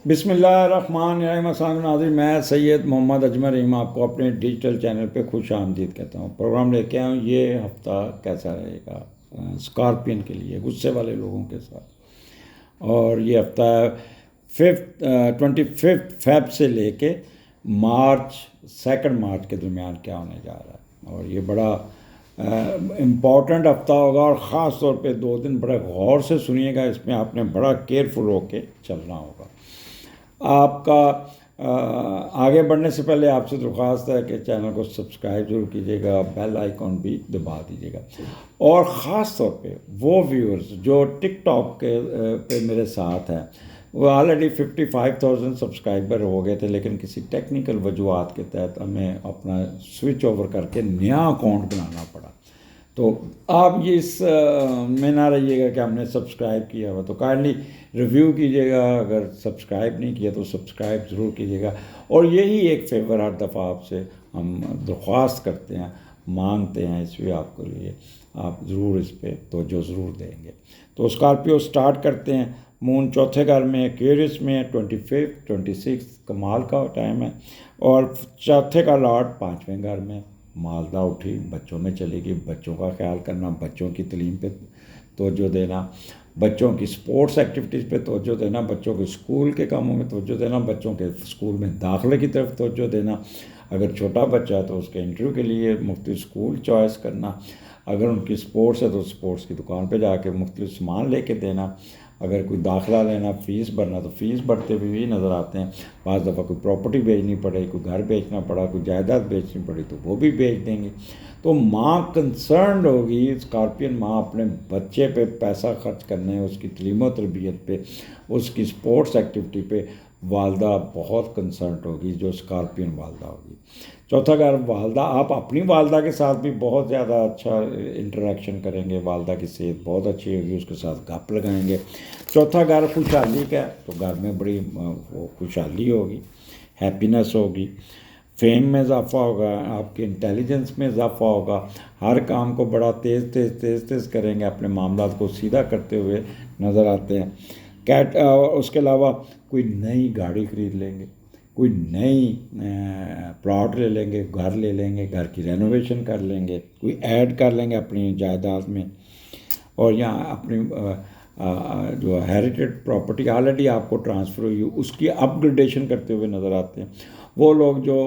بسم اللہ الرحمن الرحیم۔ السلام ناظرین، میں سید محمد اجمل رحیم آپ کو اپنے ڈیجیٹل چینل پہ خوش آمدید کہتا ہوں۔ پروگرام لے کے آیا ہوں، یہ ہفتہ کیسا رہے گا اسکارپین کے لیے، غصے والے لوگوں کے ساتھ۔ اور یہ ہفتہ 25 سے لے کے مارچ 2 مارچ کے درمیان کیا ہونے جا رہا ہے، اور یہ بڑا امپورٹنٹ ہفتہ ہوگا، اور خاص طور پہ 2 دن بڑے غور سے سنیے گا، اس میں آپ نے بڑا کیئرفل ہو کے چلنا ہوگا۔ آپ کا آگے بڑھنے سے پہلے آپ سے درخواست ہے کہ چینل کو سبسکرائب ضرور کیجیے گا، بیل آئیکن بھی دبا دیجیے گا، اور خاص طور پہ وہ ویورز جو ٹک ٹاک کے پہ میرے ساتھ ہیں، وہ آلریڈی 55,000 سبسکرائبر ہو گئے تھے، لیکن کسی ٹیکنیکل وجوہات کے تحت ہمیں اپنا سوئچ اوور کر کے نیا اکاؤنٹ بنانا پڑا۔ تو آپ یہ اس میں نہ رہیے گا کہ ہم نے سبسکرائب کیا ہوا، تو کائنڈلی ریویو کیجیے گا، اگر سبسکرائب نہیں کیا تو سبسکرائب ضرور کیجیے گا۔ اور یہی ایک فیور ہر دفعہ آپ سے ہم درخواست کرتے ہیں، مانگتے ہیں، اس لیے آپ کے لیے آپ ضرور اس پہ توجہ ضرور دیں گے۔ تو اسکارپیو سٹارٹ کرتے ہیں۔ مون چوتھے گھر میں، ایکویریس میں، 25 26 کمال کا ٹائم ہے، اور چوتھے کا لاٹ 5ویں گھر میں، مالدہ اٹھی بچوں میں چلے گی۔ بچوں کا خیال کرنا، بچوں کی تعلیم پہ توجہ دینا، بچوں کی سپورٹس ایکٹیویٹیز پہ توجہ دینا، بچوں کے اسکول کے کاموں میں توجہ دینا، بچوں کے اسکول میں داخلے کی طرف توجہ دینا۔ اگر چھوٹا بچہ ہے تو اس کے انٹرویو کے لیے مختلف اسکول چوائس کرنا۔ اگر ان کی سپورٹس ہے تو سپورٹس کی دکان پہ جا کے مختلف سامان لے کے دینا۔ اگر کوئی داخلہ لینا، فیس بھرنا، تو فیس بھرتے ہوئے بھی نظر آتے ہیں۔ بعض دفعہ کوئی پراپرٹی بیچنی پڑے، کوئی گھر بیچنا پڑا، کوئی جائیداد بیچنی پڑی تو وہ بھی بیچ دیں گے۔ تو ماں کنسرنڈ ہوگی، اسکارپین ماں اپنے بچے پہ پیسہ خرچ کرنے، اس کی تعلیم و تربیت پہ، اس کی سپورٹس ایکٹیویٹی پہ والدہ بہت کنسرنڈ ہوگی، جو اسکارپین والدہ ہوگی۔ چوتھا گھر والدہ، آپ اپنی والدہ کے ساتھ بھی بہت زیادہ اچھا انٹریکشن کریں گے، والدہ کی صحت بہت اچھی ہوگی، اس کے ساتھ گپ لگائیں گے۔ چوتھا گھر خوشحالی کا ہے، تو گھر میں بڑی خوشحالی ہوگی، ہیپینس ہوگی، فیم میں اضافہ ہوگا، آپ کے انٹیلیجنس میں اضافہ ہوگا، ہر کام کو بڑا تیز کریں گے، اپنے معاملات کو سیدھا کرتے ہوئے نظر آتے ہیں۔ اس کے علاوہ کوئی نئی گاڑی خرید لیں گے، کوئی نئی پلاٹ لے لیں گے، گھر لے لیں گے، گھر کی رینوویشن کر لیں گے، کوئی ایڈ کر لیں گے اپنی جائیداد میں، اور یہاں اپنی جو ہیریٹیڈ پراپرٹی آلریڈی آپ کو ٹرانسفر ہوئی اس کی اپ گریڈیشن کرتے ہوئے نظر آتے ہیں۔ وہ لوگ جو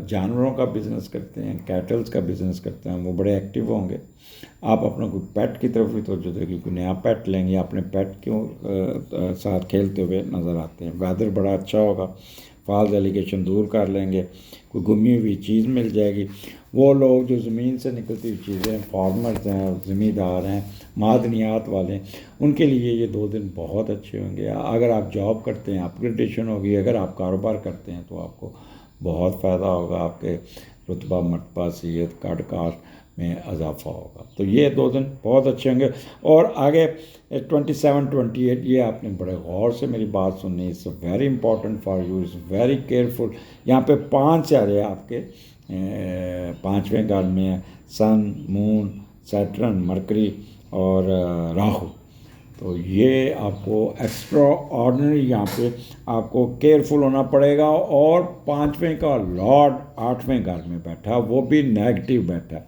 جانوروں کا بزنس کرتے ہیں، کیٹلز کا بزنس کرتے ہیں، وہ بڑے ایکٹیو ہوں گے۔ آپ اپنا کوئی پیٹ کی طرف بھی توجہ دیں گے، کوئی نیا پیٹ لیں گے، اپنے پیٹ کے ساتھ کھیلتے ہوئے نظر آتے ہیں۔ ویدر بڑا اچھا ہوگا، فالز ایلیگیشن دور کر لیں گے، کوئی گمی ہوئی چیز مل جائے گی۔ وہ لوگ جو زمین سے نکلتی ہوئی چیزیں، فارمرز ہیں، زمیندار ہیں، معدنیات والے ہیں، ان کے لیے یہ 2 دن بہت اچھے ہوں گے۔ اگر آپ جاب کرتے ہیں، اپ گریڈیشن ہوگی، اگر آپ کاروبار کرتے ہیں تو آپ کو بہت فائدہ ہوگا، آپ کے رتبہ مرتبہ صحت کاروبار میں اضافہ ہوگا۔ تو یہ 2 دن بہت اچھے ہوں گے۔ اور آگے 27 28 یہ آپ نے بڑے غور سے میری بات سننی، it's very important for you, it's very careful. یہاں پہ 5 ستارے آپ کے 5ویں گھر میں ہیں، سن، مون، سیٹرن، مرکری اور راہو۔ تو یہ آپ کو ایکسٹرا آرڈنری یہاں پہ آپ کو کیئرفل ہونا پڑے گا۔ اور 5ویں کا لارڈ 8ویں گھر میں بیٹھا، وہ بھی نیگیٹو بیٹھا۔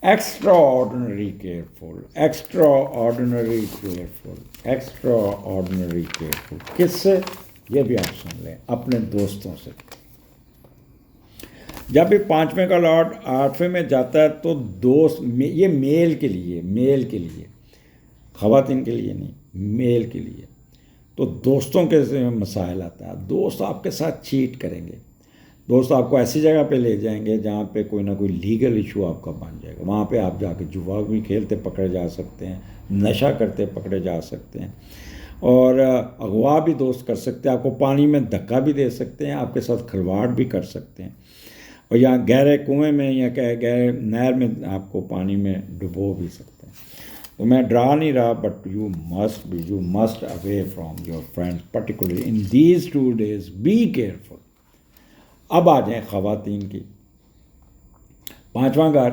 Extra ordinary careful, extra ordinary careful, extra ordinary careful. کس سے؟ یہ بھی آپ سن لیں، اپنے دوستوں سے۔ جب بھی 5ویں کا لارڈ 8ویں میں جاتا ہے تو دوست، یہ میل کے لیے، خواتین کے لیے نہیں، میل کے لیے، تو دوستوں کے مسائل آتا ہے۔ دوست آپ کے ساتھ چیٹ کریں گے، دوست آپ کو ایسی جگہ پہ لے جائیں گے جہاں پہ کوئی نہ کوئی لیگل ایشو آپ کا بن جائے گا۔ وہاں پہ آپ جا کے جوا بھی کھیلتے پکڑے جا سکتے ہیں، نشہ کرتے پکڑے جا سکتے ہیں، اور اغوا بھی دوست کر سکتے ہیں، آپ کو پانی میں دھکا بھی دے سکتے ہیں، آپ کے ساتھ کھلواڑ بھی کر سکتے ہیں، اور یہاں گہرے کنویں میں یا گہرے نہر میں آپ کو پانی میں ڈبو بھی سکتے ہیں۔ تو میں ڈرا نہیں رہا، but you must away from your friends, particularly in these 2 days، be careful. اب آ جائیں خواتین کی۔ 5واں گھر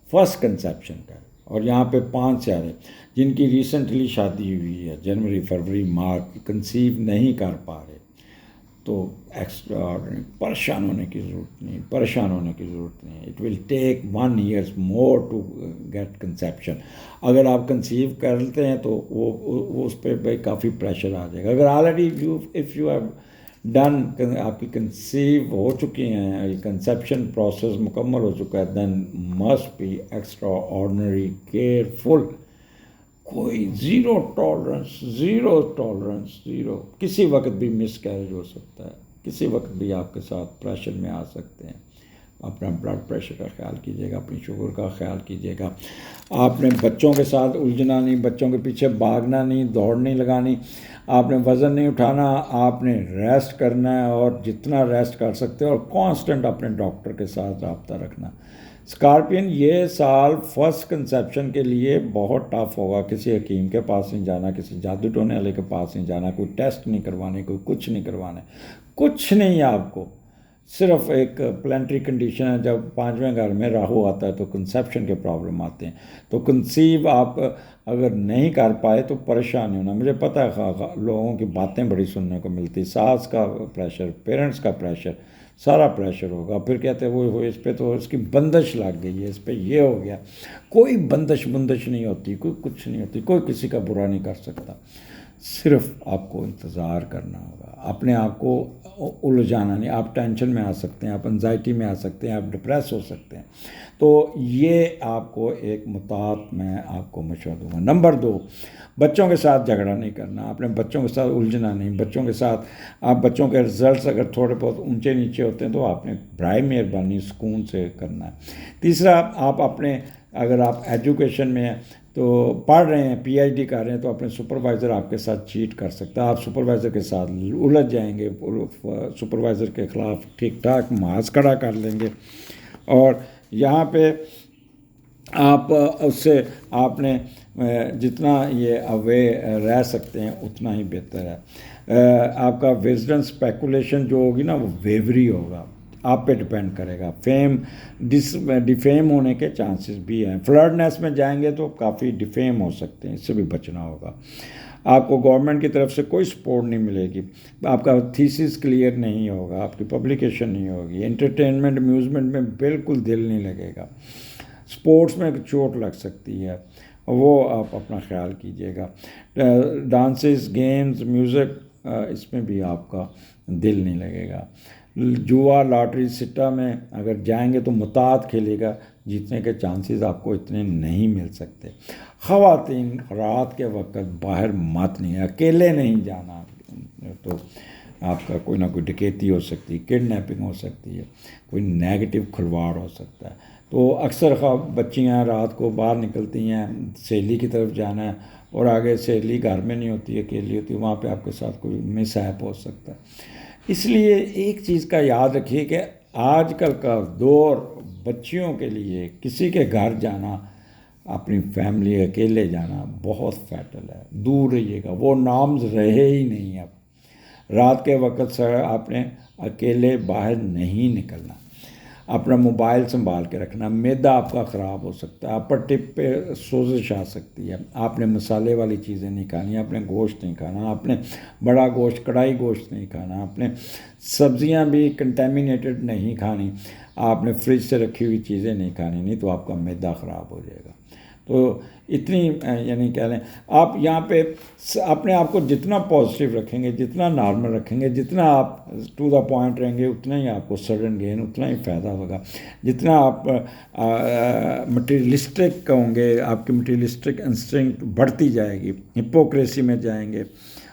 فرسٹ کنسیپشن کا ہے، اور یہاں پہ 5 ستارے جن کی ریسنٹلی شادی ہوئی ہے، جنوری، فروری، مارچ، کنسیو نہیں کر پا رہے، تو ایکسٹرا آرڈنری پریشان ہونے کی ضرورت نہیں. It will take 1 year more to get conception. اگر آپ کنسیو کرتے ہیں تو وہ اس پہ کافی پریشر آ جائے گا. اگر already if you have done, آپ کی کنسیو ہو چکی ہیں، کنسیپشن پروسیس مکمل ہو چکا ہے، then must be extraordinary careful. کوئی زیرو ٹالرنس. کسی وقت بھی مس کیریج ہو سکتا ہے، کسی وقت بھی آپ کے ساتھ پریشر میں آ سکتے ہیں. اپنا بلڈ پریشر کا خیال کیجیے گا، اپنی شوگر کا خیال کیجیے گا. آپ نے بچوں کے ساتھ الجھنا نہیں، بچوں کے پیچھے بھاگنا نہیں، دوڑ نہیں لگانی. آپ نے وزن نہیں اٹھانا، آپ نے ریسٹ کرنا ہے، اور جتنا ریسٹ کر سکتے ہیں، اور کانسٹنٹ اپنے ڈاکٹر کے ساتھ رابطہ رکھنا. اسکارپین، یہ سال فرسٹ کنسیپشن کے لیے بہت ٹف ہوگا. کسی حکیم کے پاس نہیں جانا، کسی جادو ٹونے والے کے پاس نہیں جانا، کوئی ٹیسٹ نہیں کروانے، کوئی کچھ نہیں کروانے، کچھ نہیں. آپ کو صرف ایک پلانٹری کنڈیشن ہے، جب 5ویں گھر میں راہو آتا ہے تو کنسیپشن کے پرابلم آتے ہیں. تو کنسیو آپ اگر نہیں کر پائے تو پریشان نہیں ہونا. مجھے پتہ ہے لوگوں کی باتیں بڑی سننے کو ملتی، ساس کا پریشر، پیرنٹس کا پریشر، سارا پریشر ہوگا. پھر کہتے ہیں وہ اس پہ تو اس کی بندش لگ گئی ہے، اس پہ یہ ہو گیا. کوئی بندش نہیں ہوتی، کوئی کچھ نہیں ہوتی، کوئی کسی کا برا نہیں کر سکتا. صرف آپ کو انتظار کرنا ہوگا، اپنے آپ کو الجھانا نہیں. آپ ٹینشن میں آ سکتے ہیں، آپ انزائٹی میں آ سکتے ہیں، آپ ڈپریس ہو سکتے ہیں. تو یہ آپ کو ایک مطاعت میں آپ کو مشورہ دوں گا. نمبر 2، بچوں کے ساتھ جھگڑا نہیں کرنا، اپنے بچوں کے ساتھ الجھنا نہیں. بچوں کے ساتھ آپ بچوں کے رزلٹس اگر تھوڑے بہت اونچے نیچے ہوتے ہیں تو آپ نے برائے مہربانی سکون سے کرنا ہے. تیسرا، آپ اپنے اگر آپ ایجوکیشن میں ہیں تو پڑھ رہے ہیں، پی ایچ ڈی کر رہے ہیں، تو اپنے سپروائزر آپ کے ساتھ چیٹ کر سکتا ہے. آپ سپروائزر کے ساتھ الجھ جائیں گے، سپروائزر کے خلاف ٹھیک ٹھاک محاذ کھڑا کر لیں گے. اور یہاں پہ آپ اس سے آپ نے جتنا یہ اوے رہ سکتے ہیں اتنا ہی بہتر ہے. آپ کا وزڈم اسپیکولیشن جو ہوگی نا، وہ ویوری ہوگا، آپ پہ ڈپینڈ کرے گا. ڈیفیم ہونے کے چانسز بھی ہیں. فلرٹنیس میں جائیں گے تو کافی ڈیفیم ہو سکتے ہیں، اس سے بھی بچنا ہوگا. آپ کو گورنمنٹ کی طرف سے کوئی سپورٹ نہیں ملے گی، آپ کا تھیسس کلیئر نہیں ہوگا، آپ کی پبلیکیشن نہیں ہوگی. انٹرٹینمنٹ میوزمنٹ میں بالکل دل نہیں لگے گا. سپورٹس میں چوٹ لگ سکتی ہے، وہ آپ اپنا خیال کیجیے گا. ڈانسز، گیمز، میوزک، اس میں بھی آپ کا دل نہیں لگے گا. جوا، لاٹری، سٹا میں اگر جائیں گے تو مطاعت کھیلے گا، جیتنے کے چانسز آپ کو اتنے نہیں مل سکتے. خواتین، رات کے وقت باہر مت نہیں، اکیلے نہیں جانا. تو آپ کا کوئی نہ کوئی ڈکیتی ہو سکتی ہے، کڈنیپنگ ہو سکتی ہے، کوئی نیگیٹو کھلواڑ ہو سکتا ہے. تو اکثر بچیاں رات کو باہر نکلتی ہیں، سہیلی کی طرف جانا ہے، اور آگے سہیلی گھر میں نہیں ہوتی، اکیلی ہوتی ہے، وہاں پہ آپ کے ساتھ کوئی مس ہیپ ہو سکتا ہے. اس لیے ایک چیز کا یاد رکھیے کہ آج کل کا دور بچیوں کے لیے کسی کے گھر جانا، اپنی فیملی اکیلے جانا بہت فیٹل ہے. دور رہیے گا، وہ نارمز رہے ہی نہیں. اب رات کے وقت سر آپ نے اکیلے باہر نہیں نکلنا. اپنا موبائل سنبھال کے رکھنا. معدہ آپ کا خراب ہو سکتا ہے، اپر ٹپ پہ سوزش آ سکتی ہے. آپ نے مسالے والی چیزیں نہیں کھانی، آپ نے گوشت نہیں کھانا، آپ نے بڑا گوشت، کڑھائی گوشت نہیں کھانا، آپ نے سبزیاں بھی کنٹامینیٹڈ نہیں کھانی، آپ نے فریج سے رکھی ہوئی چیزیں نہیں کھانی، نہیں تو آپ کا معدہ خراب ہو جائے گا. تو اتنی یعنی کہہ لیں آپ یہاں پہ اپنے آپ کو جتنا پازیٹیو رکھیں گے، جتنا نارمل رکھیں گے، جتنا آپ ٹو دا پوائنٹ رہیں گے، اتنا ہی آپ کو سڈن گین، اتنا ہی فائدہ ہوگا. جتنا آپ مٹیریلسٹک ہوں گے، آپ کی مٹیریلسٹک انسٹنکٹ بڑھتی جائے گی، ہپوکریسی میں جائیں گے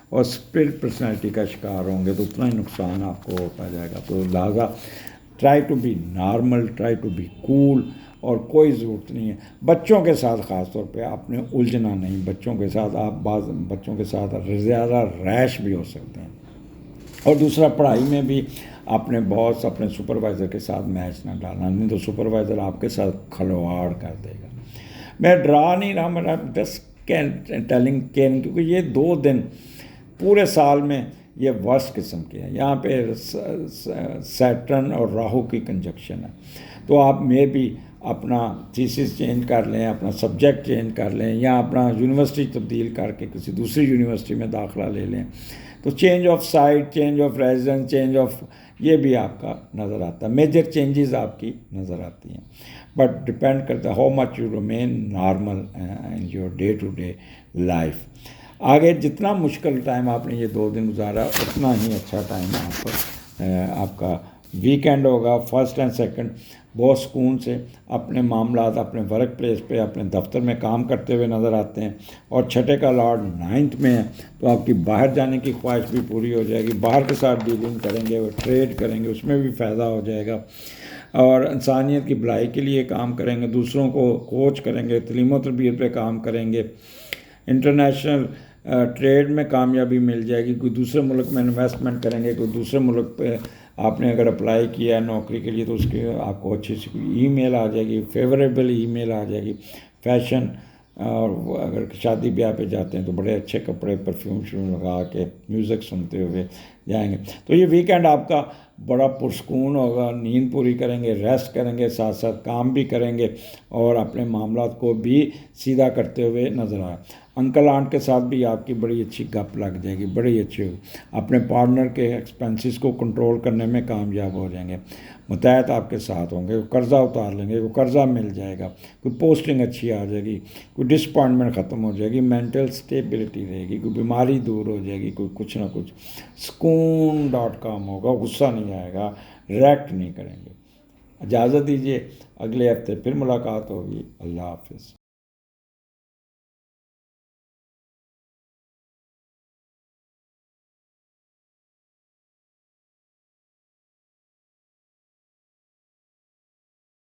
اور اسپرٹ پرسنالٹی کا شکار ہوں گے، تو اتنا ہی نقصان آپ کو ہوتا جائے گا. تو لہٰذا try to be normal, try to be cool. اور کوئی ضرورت نہیں ہے بچوں کے ساتھ خاص طور پہ آپ نے الجھنا نہیں. بچوں کے ساتھ بچوں کے ساتھ زیادہ ریش بھی ہو سکتے ہیں. اور دوسرا، پڑھائی میں بھی آپ نے بہت اپنے سپروائزر کے ساتھ میچ نہ ڈالنا، نہیں تو سپروائزر آپ کے ساتھ کھلواڑ کر دے گا. میں ڈرا نہیں رہا، میں جسٹ ٹیلنگ کیئرنگ، کیونکہ یہ 2 دن پورے سال میں یہ ورسٹ قسم کے ہیں. یہاں پہ سیٹرن اور راہو کی کنجکشن ہے. تو آپ میں بھی اپنا تھیسس چینج کر لیں، اپنا سبجیکٹ چینج کر لیں، یا اپنا یونیورسٹی تبدیل کر کے کسی دوسری یونیورسٹی میں داخلہ لے لیں. تو change of sight, change of residence, change of, یہ بھی آپ کا نظر آتا ہے، میجر چینجز آپ کی نظر آتی ہیں، بٹ ڈپینڈ کرتا ہے how much you remain normal in your day to day life. آگے جتنا مشکل ٹائم آپ نے یہ 2 دن گزارا اتنا ہی اچھا ٹائم آپ کا ویکینڈ ہوگا. فرسٹ اینڈ سیکنڈ بہت سکون سے اپنے معاملات اپنے ورک پلیس پہ اپنے دفتر میں کام کرتے ہوئے نظر آتے ہیں. اور چھٹے کا لارڈ 9th میں ہے تو آپ کی باہر جانے کی خواہش بھی پوری ہو جائے گی، باہر کے ساتھ ڈیلنگ کریں گے، وہ ٹریڈ کریں گے، اس میں بھی فائدہ ہو جائے گا، اور انسانیت کی بھلائی کے لیے کام کریں گے، دوسروں کو کوچ کریں گے، تعلیم و تربیت پہ کام کریں گے، انٹرنیشنل ٹریڈ میں کامیابی مل جائے گی، کوئی دوسرے ملک میں انویسٹمنٹ کریں گے، کوئی دوسرے ملک پہ آپ نے اگر اپلائی کیا ہے نوکری کے لیے تو اس کی آپ کو اچھی سی ای میل آ جائے گی، فیوریبل ای میل آ جائے گی. فیشن، اور اگر شادی بیاہ پہ جاتے ہیں تو بڑے اچھے کپڑے پرفیوم لگا کے میوزک سنتے ہوئے جائیں گے. تو یہ ویکینڈ آپ کا بڑا پرسکون ہوگا، نیند پوری کریں گے، ریسٹ کریں گے، ساتھ ساتھ کام بھی کریں گے اور اپنے معاملات کو بھی سیدھا کرتے ہوئے نظر آئے. انکل آنٹ کے ساتھ بھی آپ کی بڑی اچھی گپ لگ جائے گی، بڑی اچھی ہوگی. اپنے پارٹنر کے ایکسپینسز کو کنٹرول کرنے میں کامیاب ہو جائیں گے، متحد آپ کے ساتھ ہوں گے، وہ قرضہ اتار لیں گے، وہ قرضہ مل جائے گا، کوئی پوسٹنگ اچھی آ جائے گی، کوئی ڈسپوائنٹمنٹ ختم ہو جائے گی، مینٹل سٹیبلٹی رہے گی، کوئی بیماری دور ہو جائے گی، کوئی کچھ نہ کچھ سکون.com ہوگا، غصہ نہیں آئے گا، ریکٹ نہیں کریں گے. اجازت دیجیے، اگلے ہفتے پھر ملاقات ہوگی. اللہ حافظ.